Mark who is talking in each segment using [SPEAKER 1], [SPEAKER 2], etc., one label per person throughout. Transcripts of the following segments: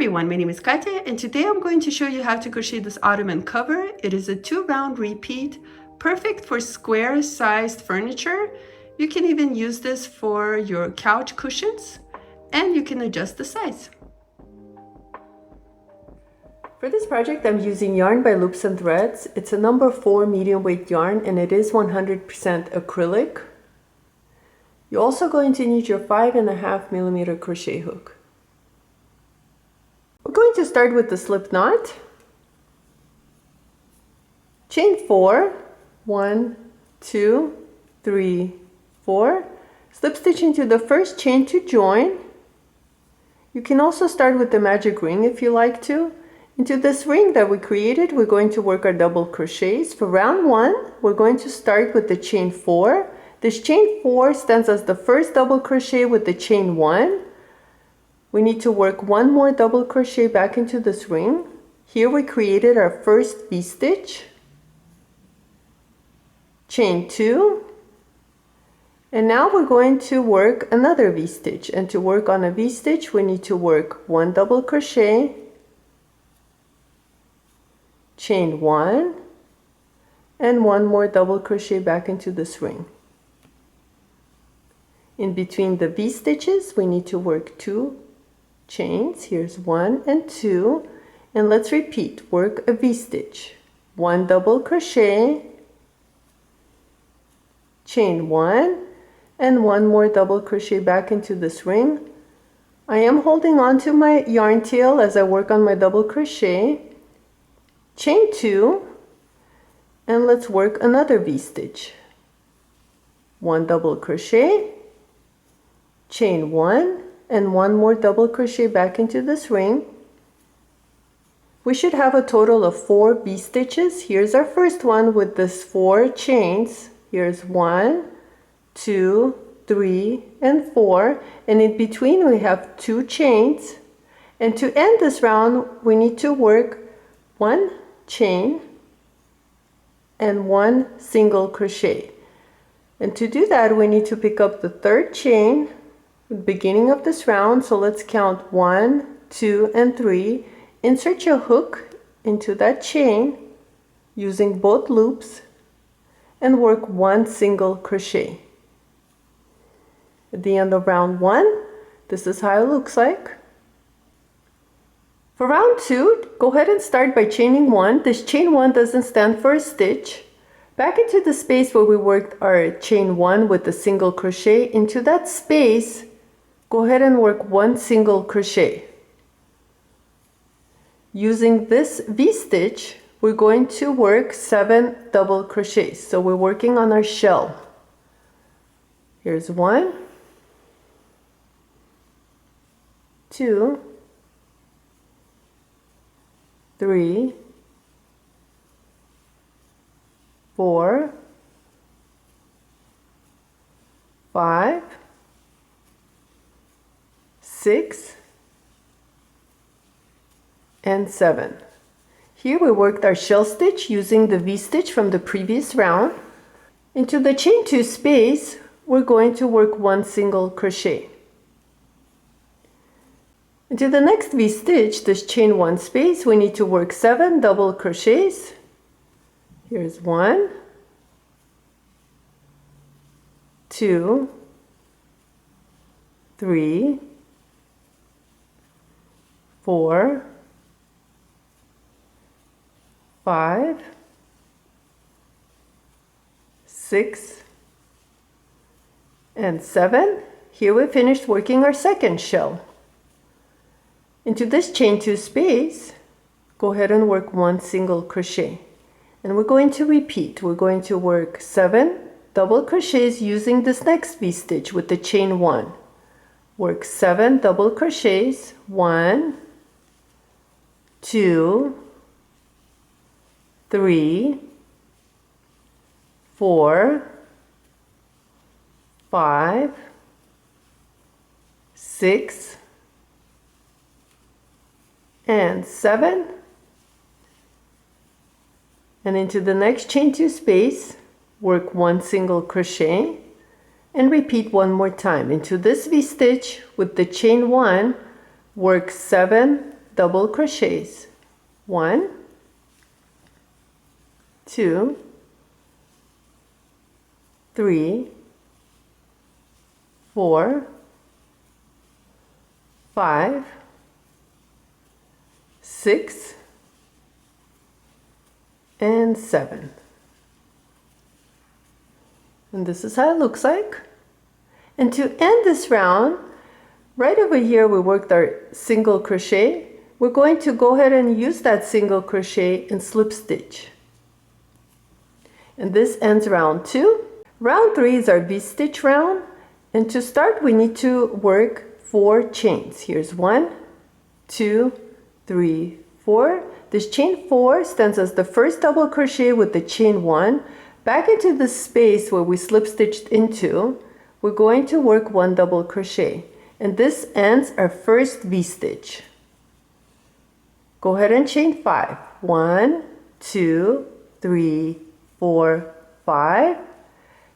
[SPEAKER 1] everyone, my name is Katya and today I'm going to show you how to crochet this Ottoman cover. It is a 2-round repeat, perfect for square sized furniture. You can even use this for your couch cushions and you can adjust the size. For this project I'm using yarn by Loops and Threads. It's a number 4 medium weight yarn and it is 100% acrylic. You're also going to need your 5.5mm crochet hook. We're going to start with the slip knot. Chain 4, 1, 2, 3, 4. Slip stitch into the first chain to join. You can also start with the magic ring if you like to. Into this ring that we created, we're going to work our double crochets. For round 1, we're going to start with the chain 4. This chain 4 stands as the first double crochet with the chain 1. We need to work one more double crochet back into this ring. Here we created our first V-stitch, chain 2, and now we're going to work another V-stitch, and to work on a V-stitch we need to work one double crochet, chain 1, and one more double crochet back into this ring. In between the V-stitches we need to work 2 chains. Here's 1 and 2, and let's repeat. Work a V-stitch, one double crochet, chain 1, and one more double crochet back into this ring. I am holding on to my yarn tail as I work on my double crochet, chain 2, and let's work another V-stitch, one double crochet, chain 1, and one more double crochet back into this ring. We should have a total of 4 V-stitches. Here's our first one with this 4 chains. Here's 1, 2, 3, and 4, and in between we have 2 chains. And to end this round we need to work 1 chain and 1 single crochet. And to do that we need to pick up the 3rd chain beginning of this round. So let's count 1, 2, and 3. Insert your hook into that chain using both loops and work 1 single crochet. At the end of round 1, this is how it looks like. For round 2, go ahead and start by chaining 1. This chain 1 doesn't stand for a stitch. Back into the space where we worked our chain 1 with the single crochet, into that space go ahead and work 1 single crochet. Using this V-stitch, we're going to work 7 double crochets. So we're working on our shell. Here's 1, 2, 3, 4, 5, 6, and 7. Here we worked our shell stitch using the V-stitch from the previous round. Into the chain 2 space, we're going to work 1 single crochet. Into the next V-stitch, this chain 1 space, we need to work 7 double crochets. Here's 1, 2, 3, 4, 5, 6, and 7. Here we finished working our second shell. Into this chain 2 space, go ahead and work 1 single crochet. And we're going to repeat. We're going to work 7 double crochets using this next V-stitch with the chain 1. Work 7 double crochets, 1, 2, 3, 4, 5, 6, and 7. And into the next chain 2 space, work 1 single crochet and repeat one more time. Into this V-stitch with the chain 1, work 7 double crochets. 1, 2, 3, 4, 5, 6, and 7. And this is how it looks like. And to end this round, right over here we worked our single crochet. We're going to go ahead and use that single crochet and slip stitch. And this ends round 2. Round 3 is our V-stitch round. And to start, we need to work 4 chains. Here's 1, 2, 3, 4. This chain 4 stands as the first double crochet with the chain 1. Back into the space where we slip stitched into, we're going to work 1 double crochet. And this ends our first V-stitch. Go ahead and chain 5. 1, 2, 3, 4, 5.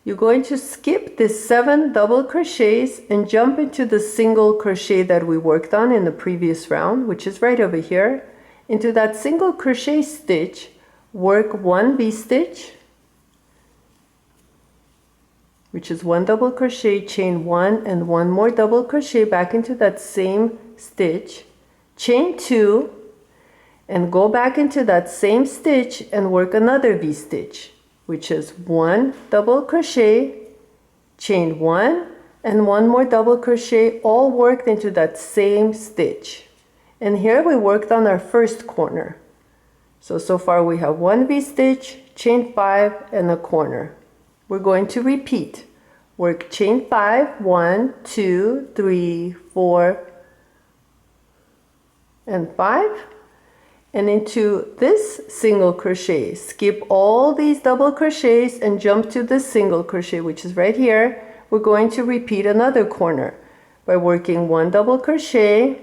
[SPEAKER 1] You're going to skip this 7 double crochets and jump into the single crochet that we worked on in the previous round, which is right over here. Into that single crochet stitch, work 1 V-stitch, which is 1 double crochet, chain 1 and 1 more double crochet back into that same stitch, chain 2, and go back into that same stitch and work another V-stitch, which is 1 double crochet, chain 1, and 1 more double crochet, all worked into that same stitch. And here we worked on our first corner. So far we have 1 V-stitch, chain 5, and a corner. We're going to repeat. Work chain 5, 1, 2, 3, 4, and 5. And into this single crochet, skip all these double crochets and jump to the single crochet, which is right here. We're going to repeat another corner by working 1 double crochet,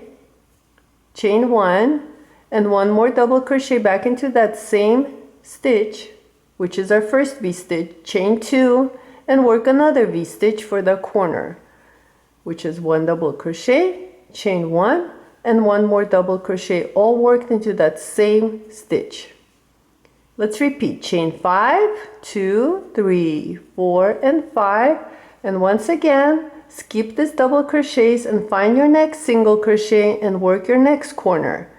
[SPEAKER 1] chain 1, and 1 more double crochet back into that same stitch, which is our first V-stitch, chain 2, and work another V-stitch for the corner, which is 1 double crochet, chain 1, and 1 more double crochet, all worked into that same stitch. Let's repeat. Chain 5, 2, 3, 4, and 5. And once again, skip this double crochets and find your next single crochet and work your next corner.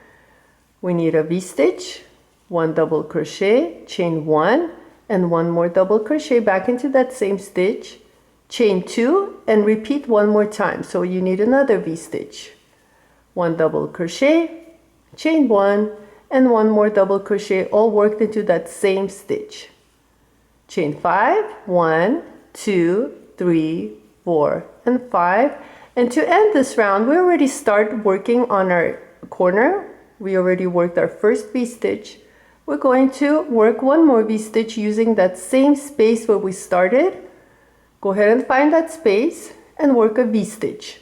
[SPEAKER 1] We need a V-stitch, 1 double crochet, chain 1, and 1 more double crochet back into that same stitch, chain 2, and repeat 1 more time. So you need another V-stitch. 1 double crochet, chain 1, and 1 more double crochet, all worked into that same stitch. Chain 5, 1, 2, 3, 4, and 5. And to end this round, we already start working on our corner. We already worked our first V-stitch. We're going to work 1 more V-stitch using that same space where we started. Go ahead and find that space and work a V-stitch.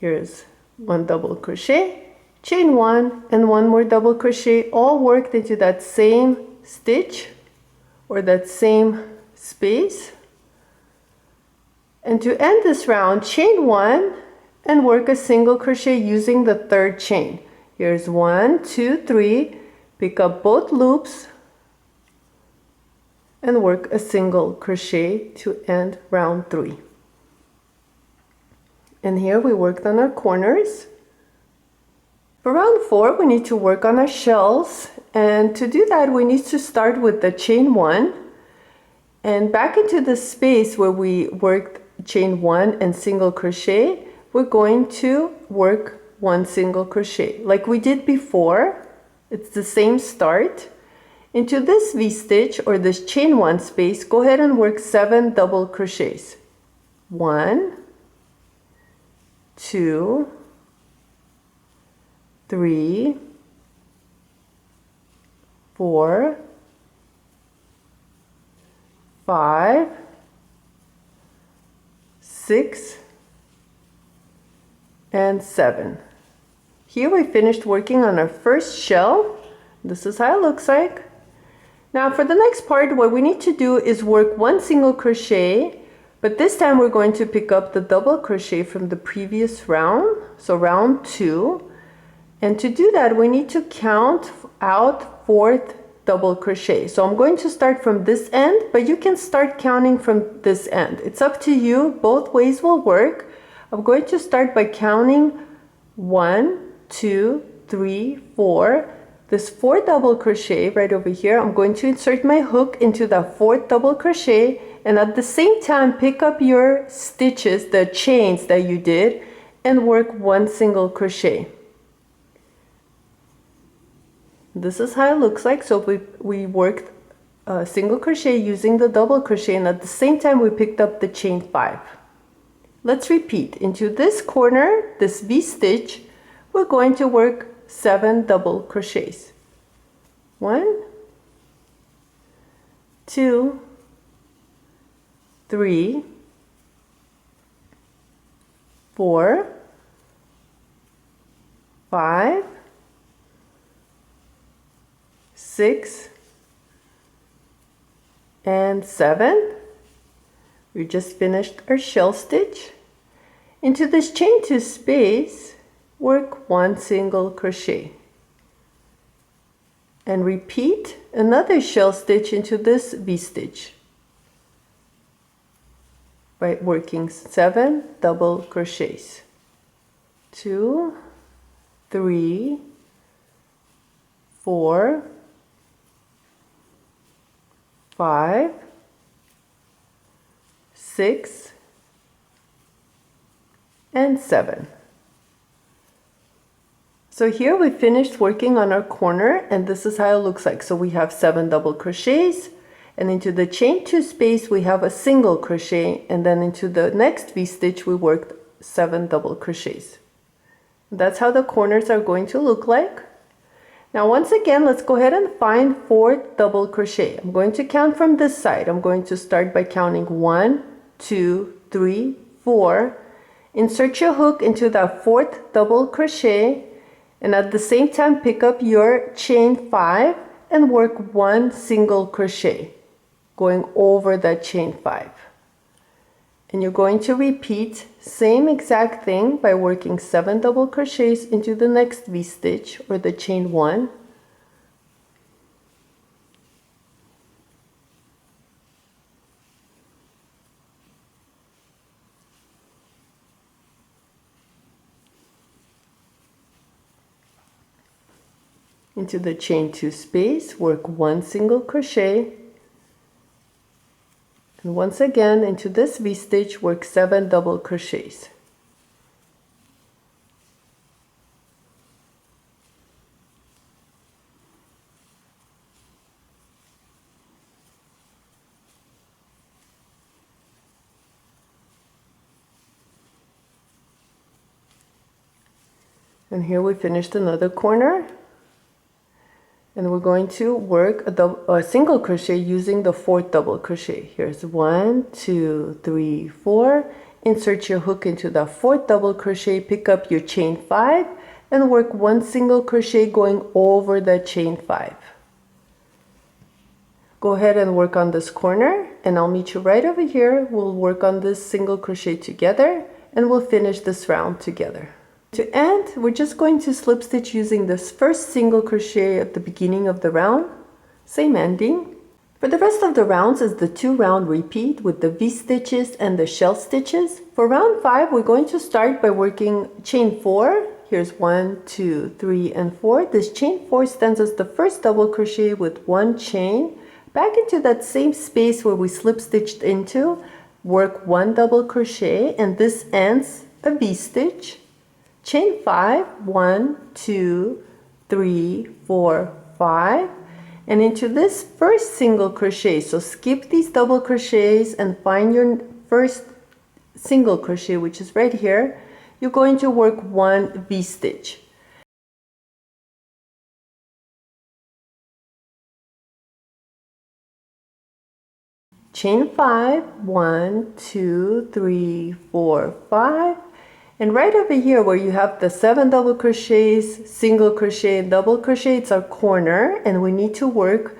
[SPEAKER 1] Here's 1 double crochet, chain 1, and 1 more double crochet, all worked into that same stitch or that same space. And to end this round, chain 1 and work a single crochet using the 3rd chain. Here's 1, 2, 3, pick up both loops and work a single crochet to end round 3. And here we worked on our corners. For round 4, we need to work on our shells. And to do that, we need to start with the chain 1. And back into the space where we worked chain 1 and single crochet, we're going to work 1 single crochet. Like we did before, it's the same start. Into this V-stitch or this chain 1 space, go ahead and work 7 double crochets. 1, 2, 3, 4, 5, 6, and 7. Here we finished working on our first shell. This is how it looks like. Now for the next part, what we need to do is work 1 single crochet, but this time we're going to pick up the double crochet from the previous round, so round 2. And to do that, we need to count out 4th double crochet. So I'm going to start from this end, but you can start counting from this end. It's up to you. Both ways will work. I'm going to start by counting 1, 2, 3, 4. This 4th double crochet right over here, I'm going to insert my hook into the 4th double crochet, and at the same time pick up your stitches, the chains that you did, and work 1 single crochet. This is how it looks like. So we worked a single crochet using the double crochet, and at the same time we picked up the chain 5. Let's repeat. Into this corner, this V-stitch, we're going to work 7 double crochets. 1, 2, 3, 4, 5, 6, and 7. We just finished our shell stitch. Into this chain 2 space, work 1 single crochet. And repeat another shell stitch into this V-stitch by working 7 double crochets. 2, 3, 4, 5, 6, and 7. So here we finished working on our corner, and this is how it looks like. So we have 7 double crochets, and into the chain 2 space we have a single crochet, and then into the next V-stitch we worked 7 double crochets. That's how the corners are going to look like. Now once again, let's go ahead and find 4th double crochet. I'm going to count from this side. I'm going to start by counting 1, 2, 3, 4. Insert your hook into that 4th double crochet, and at the same time pick up your chain 5 and work 1 single crochet going over that chain 5. And you're going to repeat same exact thing by working 7 double crochets into the next V-stitch or the chain 1. Into the chain 2 space, work 1 single crochet, and once again into this V-stitch work 7 double crochets. And here we finished another corner. And we're going to work a single crochet using the 4th double crochet. Here's 1, 2, 3, 4. Insert your hook into the 4th double crochet, pick up your chain 5, and work 1 single crochet going over the chain 5. Go ahead and work on this corner, and I'll meet you right over here. We'll work on this single crochet together, and we'll finish this round together. To end, we're just going to slip stitch using this first single crochet at the beginning of the round, same ending. For the rest of the rounds is the 2 round repeat with the V-stitches and the shell stitches. For round 5, we're going to start by working chain 4. Here's 1, 2, 3, and 4. This chain 4 stands as the first double crochet with 1 chain. Back into that same space where we slip stitched into, work 1 double crochet, and this ends a V-stitch. Chain 5, 1, 2, 3, 4, 5, and into this first single crochet. So skip these double crochets and find your first single crochet, which is right here. You're going to work 1 V-stitch. Chain 5, 1, 2, 3, 4, 5. And right over here where you have the 7 double crochets, single crochet, double crochet, it's our corner, and we need to work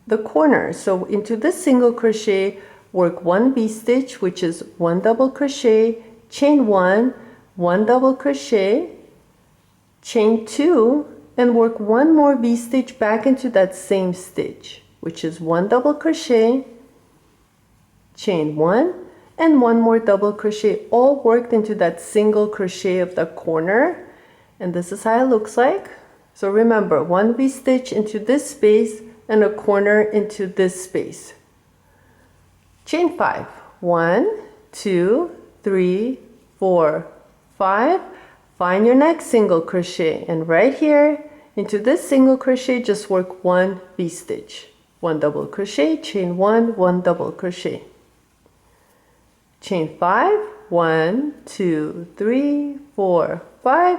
[SPEAKER 1] the corner. So into this single crochet, work 1 V-stitch, which is 1 double crochet, chain 1, 1 double crochet, chain 2 and work one more V-stitch back into that same stitch, which is 1 double crochet, chain 1, and one more double crochet, all worked into that single crochet of the corner. And this is how it looks like. So remember, one V-stitch into this space and a corner into this space. Chain 5, 1, 2, 3, 4, 5. Find your next single crochet, and right here into this single crochet just work one V-stitch, 1 double crochet, chain 1, 1 double crochet, chain 5, 1, 2, 3, 4, 5,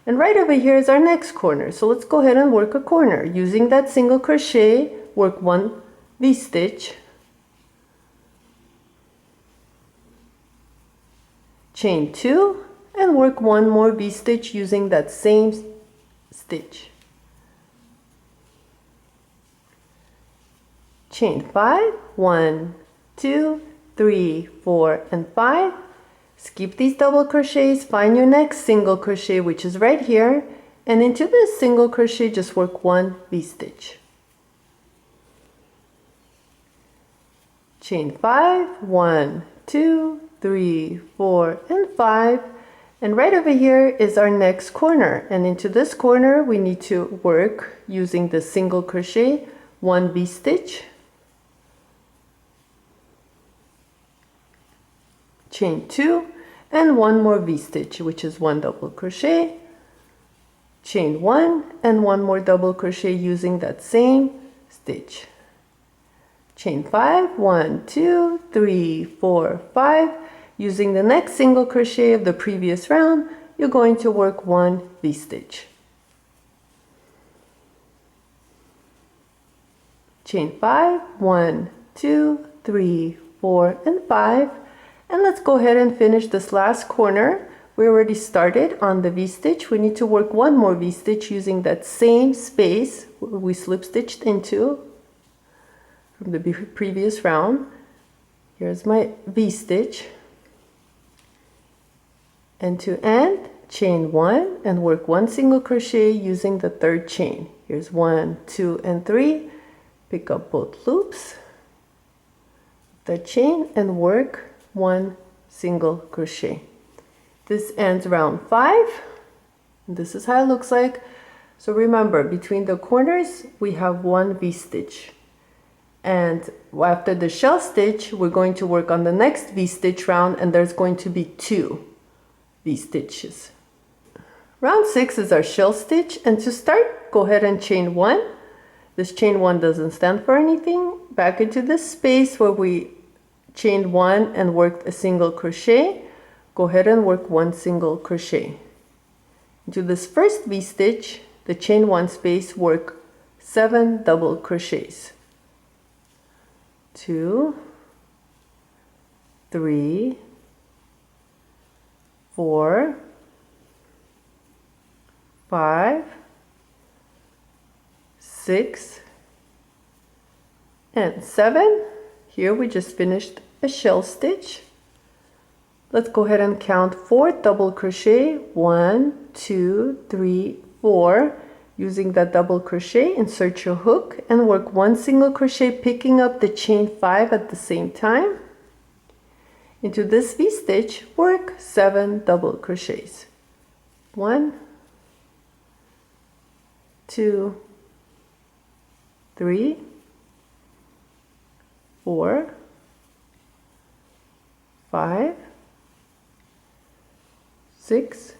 [SPEAKER 1] and right over here is our next corner. So let's go ahead and work a corner using that single crochet. Work one V-stitch, chain 2, and work one more V-stitch using that same stitch, chain 5, 1, 2, 3, 4, and 5. Skip these double crochets, find your next single crochet, which is right here, and into this single crochet just work one V-stitch, chain 5, 1, 2, 3, 4, and 5, and right over here is our next corner, and into this corner we need to work using the single crochet, one V-stitch, chain 2, and one more V-stitch, which is 1 double crochet, chain 1, and one more double crochet using that same stitch, chain 5, 1, 2, 3, 4, 5. Using the next single crochet of the previous round, you're going to work one V-stitch, chain 5, 1, 2, 3, 4, and 5. And let's go ahead and finish this last corner. We already started on the V-stitch. We need to work one more V-stitch using that same space we slip stitched into from the previous round. Here's my V-stitch. End to end, chain 1, and work one single crochet using the third chain. Here's 1, 2, and 3. Pick up both loops, the chain, and work one single crochet. This ends round 5. This is how it looks like. So remember, between the corners we have one V-stitch, and after the shell stitch we're going to work on the next V-stitch round, and there's going to be 2 V-stitches. Round 6 is our shell stitch, and to start, go ahead and chain 1. This chain 1 doesn't stand for anything. Back into this space where we chained 1 and worked a single crochet, go ahead and work one single crochet. Into this first V-stitch, the chain 1 space, work 7 double crochets. 2, 3, 4, 5, 6, and 7. Here we just finished a shell stitch. Let's go ahead and count 4 double crochet. 1, 2, 3, 4. Using that double crochet, insert your hook and work one single crochet, picking up the chain 5 at the same time. Into this V-stitch, work 7 double crochets. 1, 2, 3, 4, 5, 6,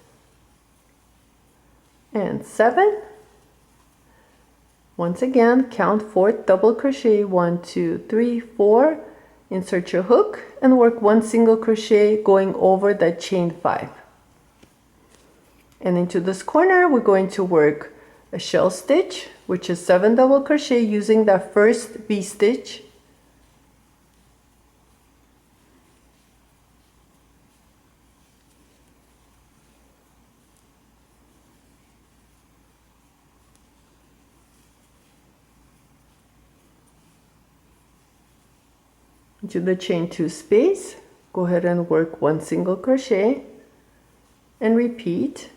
[SPEAKER 1] and 7. Once again, count 4 double crochet. 1, 2, 3, 4. Insert your hook and work one single crochet going over that chain 5. And into this corner, we're going to work a shell stitch, which is 7 double crochet using that first V-stitch. Into the chain 2 space, go ahead and work one single crochet and repeat.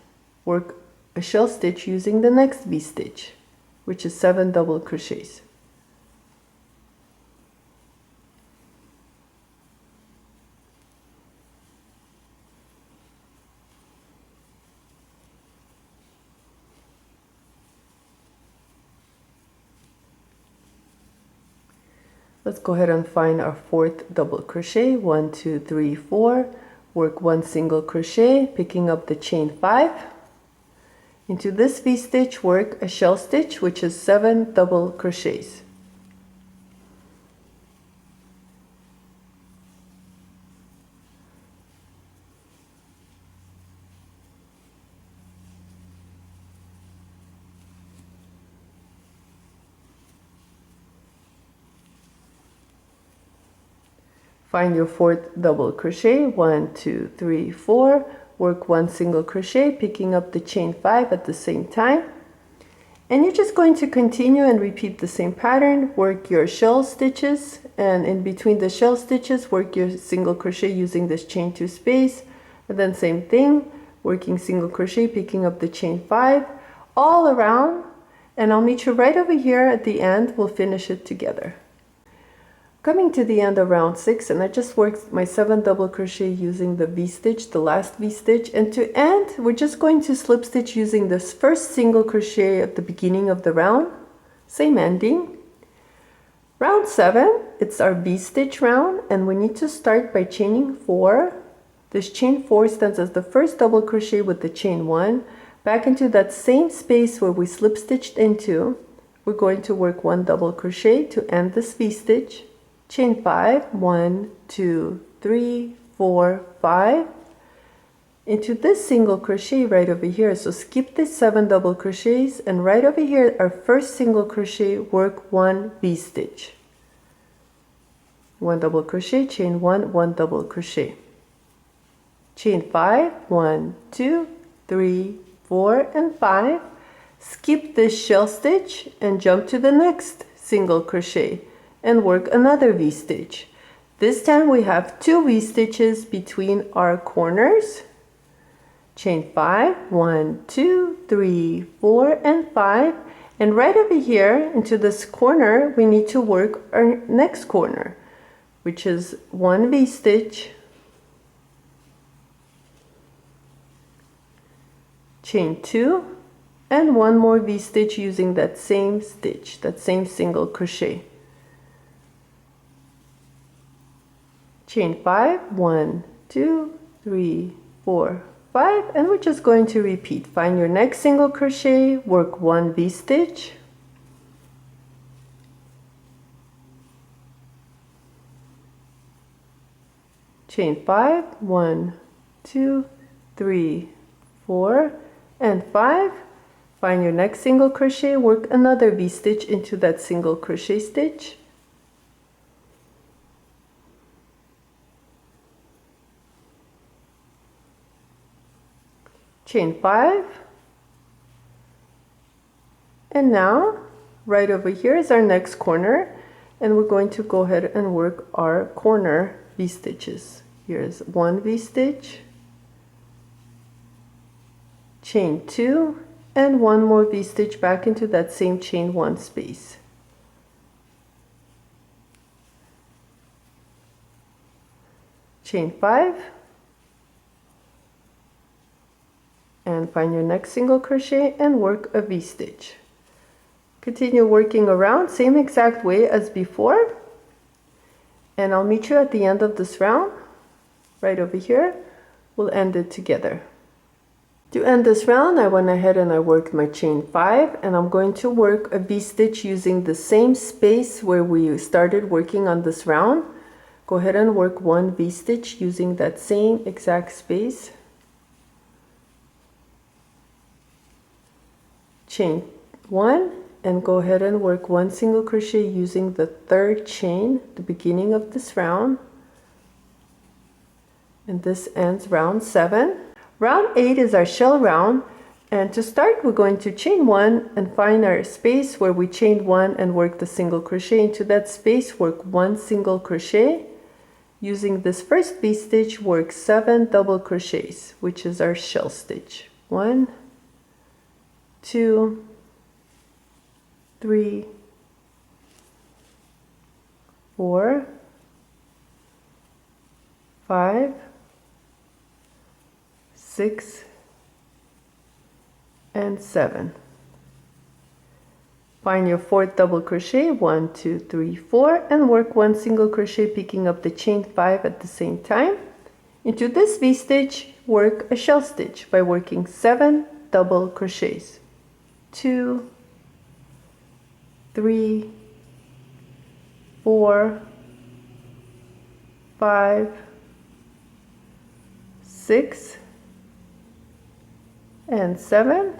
[SPEAKER 1] Work a a shell stitch using the next V-stitch, which is 7 double crochets. Let's go ahead and find our 4th double crochet. 1, 2, 3, 4. Work 1 single crochet, picking up the chain 5. Into this V-stitch, work a shell stitch, which is 7 double crochets. Find your 4th double crochet. 1, 2, 3, 4. Work 1 single crochet, picking up the chain 5 at the same time. And you're just going to continue and repeat the same pattern. Work your shell stitches, and in between the shell stitches, work your single crochet using this chain 2 space. And then same thing, working single crochet, picking up the chain 5 all around. And I'll meet you right over here at the end. We'll finish it together. Coming to the end of round 6, and I just worked my 7 double crochet using the V-stitch, the last V-stitch, and to end we're just going to slip stitch using this first single crochet at the beginning of the round, same ending. Round 7, it's our V-stitch round, and we need to start by chaining 4. This chain 4 stands as the first double crochet with the chain 1 back into that same space where we slip stitched into. We're going to work 1 double crochet to end this V-stitch. Chain 5, 1, 2, 3, 4, 5, into this single crochet right over here. So skip the 7 double crochets, and right over here, our first single crochet, work 1 V-stitch. 1 double crochet, chain 1, 1 double crochet. Chain 5, 1, 2, 3, 4, and 5. Skip this shell stitch and jump to the next single crochet and work another V-stitch. This time we have 2 V-stitches between our corners. Chain 5, 1, 2, 3, 4, and 5. And right over here into this corner, we need to work our next corner, which is 1 V-stitch, chain 2, and 1 more V-stitch using that same stitch, that same single crochet. Chain 5, 1, 2, 3, 4, 5, and we're just going to repeat. Find your next single crochet, work 1 V-stitch, chain 5, 1, 2, 3, 4, and 5. Find your next single crochet, work another V-stitch into that single crochet stitch. Chain 5, and now right over here is our next corner, and we're going to go ahead and work our corner V-stitches. Here's 1 V-stitch, chain 2, and 1 more V-stitch back into that same chain 1 space. Chain 5, and find your next single crochet and work a V-stitch. Continue working around same exact way as before, and I'll meet you at the end of this round right over here. We'll end it together. To end this round, I went ahead and I worked my chain 5, and I'm going to work a V-stitch using the same space where we started working on this round. Go ahead and work 1 V-stitch using that same exact space. Chain 1, and go ahead and work 1 single crochet using the 3rd chain, the beginning of this round. And this ends round 7. Round 8 is our shell round, and to start we're going to chain 1 and find our space where we chained 1 and work the single crochet. Into that space, work 1 single crochet. Using this first V-stitch, work 7 double crochets, which is our shell stitch. 1, 2, 3, 4, 5, 6, and 7. Find your fourth double crochet, 1, 2, 3, 4, and work one single crochet picking up the chain 5 at the same time. Into this V-stitch, work a shell stitch by working 7 double crochets. 2, 3, 4, 5, 6, and 7.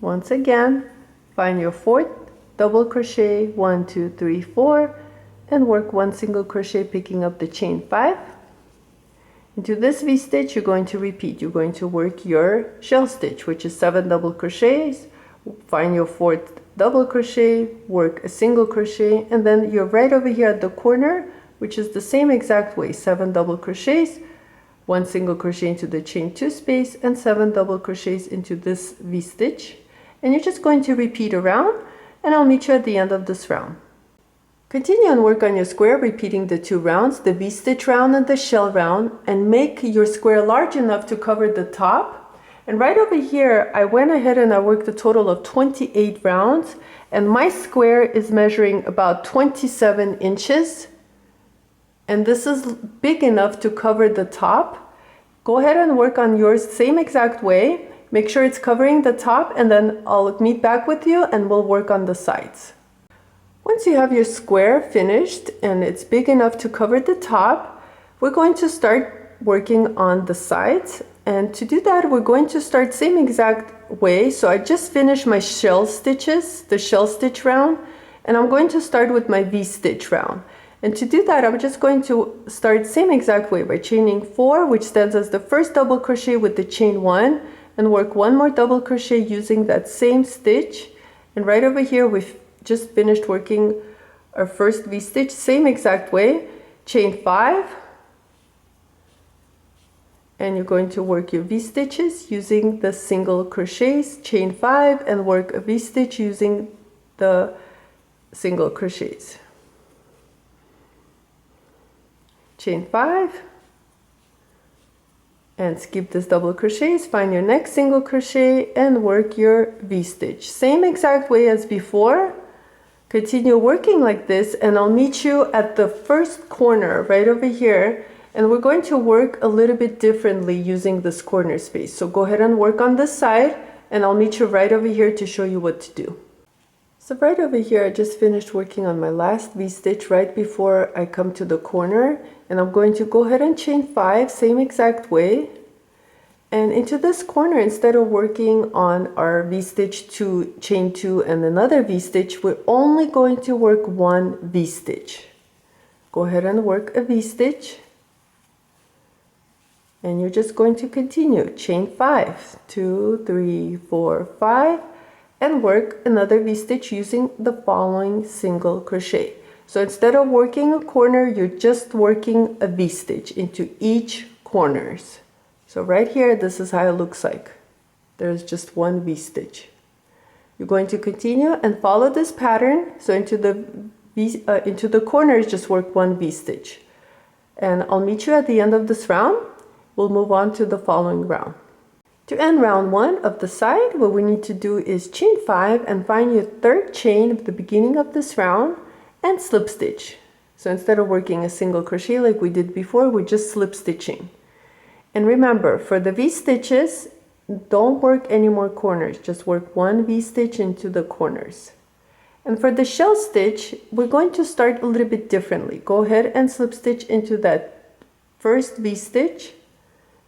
[SPEAKER 1] Once again, find your fourth double crochet, 1, 2, 3, 4, and work one single crochet picking up the chain 5. Into this V-stitch, you're going to repeat. You're going to work your shell stitch, which is 7 double crochets. Find your fourth double crochet, work a single crochet, and then you're right over here at the corner, which is the same exact way. 7 double crochets, one single crochet into the chain 2 space, and 7 double crochets into this V-stitch. And you're just going to repeat around, and I'll meet you at the end of this round. Continue and work on your square, repeating the 2 rounds, the V-stitch round and the shell round, and make your square large enough to cover the top. And right over here, I went ahead and I worked a total of 28 rounds, and my square is measuring about 27 inches. And this is big enough to cover the top. Go ahead and work on yours same exact way. Make sure it's covering the top, and then I'll meet back with you and we'll work on the sides. Once you have your square finished and it's big enough to cover the top, we're going to start working on the sides. And to do that, we're going to start same exact way. So I just finished my shell stitches, the shell stitch round, and I'm going to start with my V-stitch round. And to do that, I'm just going to start same exact way by chaining 4, which stands as the first double crochet with the chain 1, and work one more double crochet using that same stitch. And right over here, we've just finished working our first V-stitch, same exact way, chain 5, and you're going to work your V-stitches using the single crochets, chain 5, and work a V-stitch using the single crochets. Chain 5, and skip this double crochets, find your next single crochet and work your V-stitch. Same exact way as before. Continue working like this, and I'll meet you at the first corner right over here, and we're going to work a little bit differently using this corner space. So go ahead and work on this side, and I'll meet you right over here to show you what to do. So right over here, I just finished working on my last V-stitch right before I come to the corner, and I'm going to go ahead and chain 5, same exact way. And into this corner, instead of working on our V-stitch to chain 2 and another V-stitch, we're only going to work one V-stitch. Go ahead and work a V-stitch, and you're just going to continue. Chain 5, 2, 3, 4, 5, and work another V-stitch using the following single crochet. So instead of working a corner, you're just working a V-stitch into each corners. So right here, this is how it looks like. There's just one V-stitch. You're going to continue and follow this pattern. So into the corners, just work one V-stitch. And I'll meet you at the end of this round. We'll move on to the following round. To end round 1 of the side, what we need to do is chain 5 and find your third chain at the beginning of this round and slip stitch. So instead of working a single crochet like we did before, we're just slip stitching. And remember, for the V-stitches, don't work any more corners. Just work one V-stitch into the corners. And for the shell stitch, we're going to start a little bit differently. Go ahead and slip stitch into that first V-stitch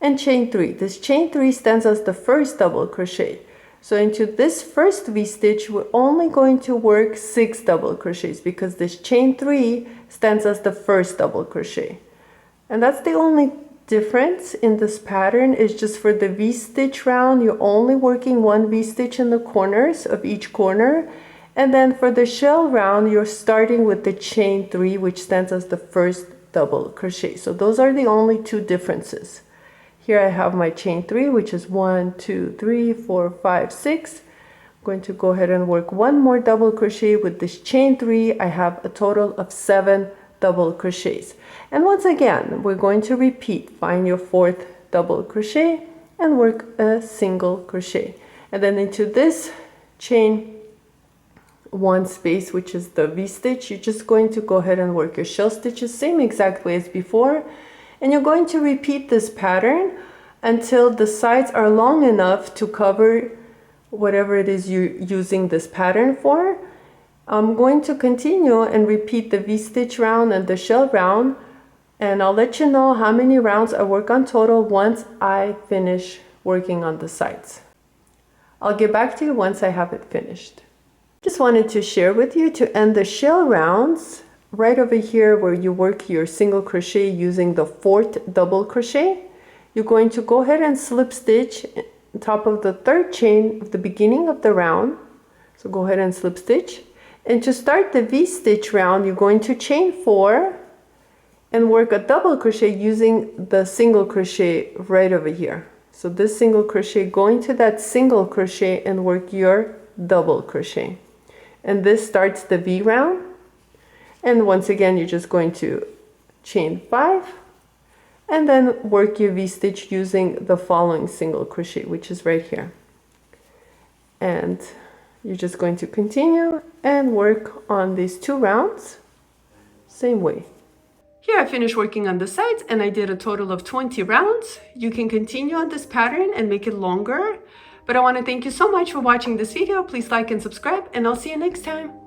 [SPEAKER 1] and chain 3. This chain 3 stands as the first double crochet. So into this first V-stitch, we're only going to work 6 double crochets because this chain 3 stands as the first double crochet. And that's the only difference in this pattern. Is just for the V-stitch round, you're only working one V-stitch in the corners of each corner. And then for the shell round, you're starting with the chain 3, which stands as the first double crochet. So those are the only 2 differences. Here I have my chain 3, which is 1, 2, 3, 4, 5, 6. going to go ahead and work one more double crochet with this chain 3. I have a total of 7 double crochets. And once again, we're going to repeat. Find your 4th double crochet and work a single crochet. And then into this chain 1 space, which is the V-stitch, you're just going to go ahead and work your shell stitches, same exact way as before. And you're going to repeat this pattern until the sides are long enough to cover whatever it is you're using this pattern for. I'm going to continue and repeat the V-stitch round and the shell round, and I'll let you know how many rounds I work on total once I finish working on the sides. I'll get back to you once I have it finished. Just wanted to share with you to end the shell rounds, right over here where you work your single crochet using the 4th double crochet, you're going to go ahead and slip stitch on top of the 3rd chain of the beginning of the round. So go ahead and slip stitch. And to start the V-stitch round, you're going to chain 4 and work a double crochet using the single crochet right over here. So this single crochet, go into that single crochet and work your double crochet. And this starts the V round. And once again, you're just going to chain 5 and then work your V-stitch using the following single crochet, which is right here. And you're just going to continue and work on these 2 rounds, same way. Here I finished working on the sides and I did a total of 20 rounds. You can continue on this pattern and make it longer. But I want to thank you so much for watching this video. Please like and subscribe, and I'll see you next time.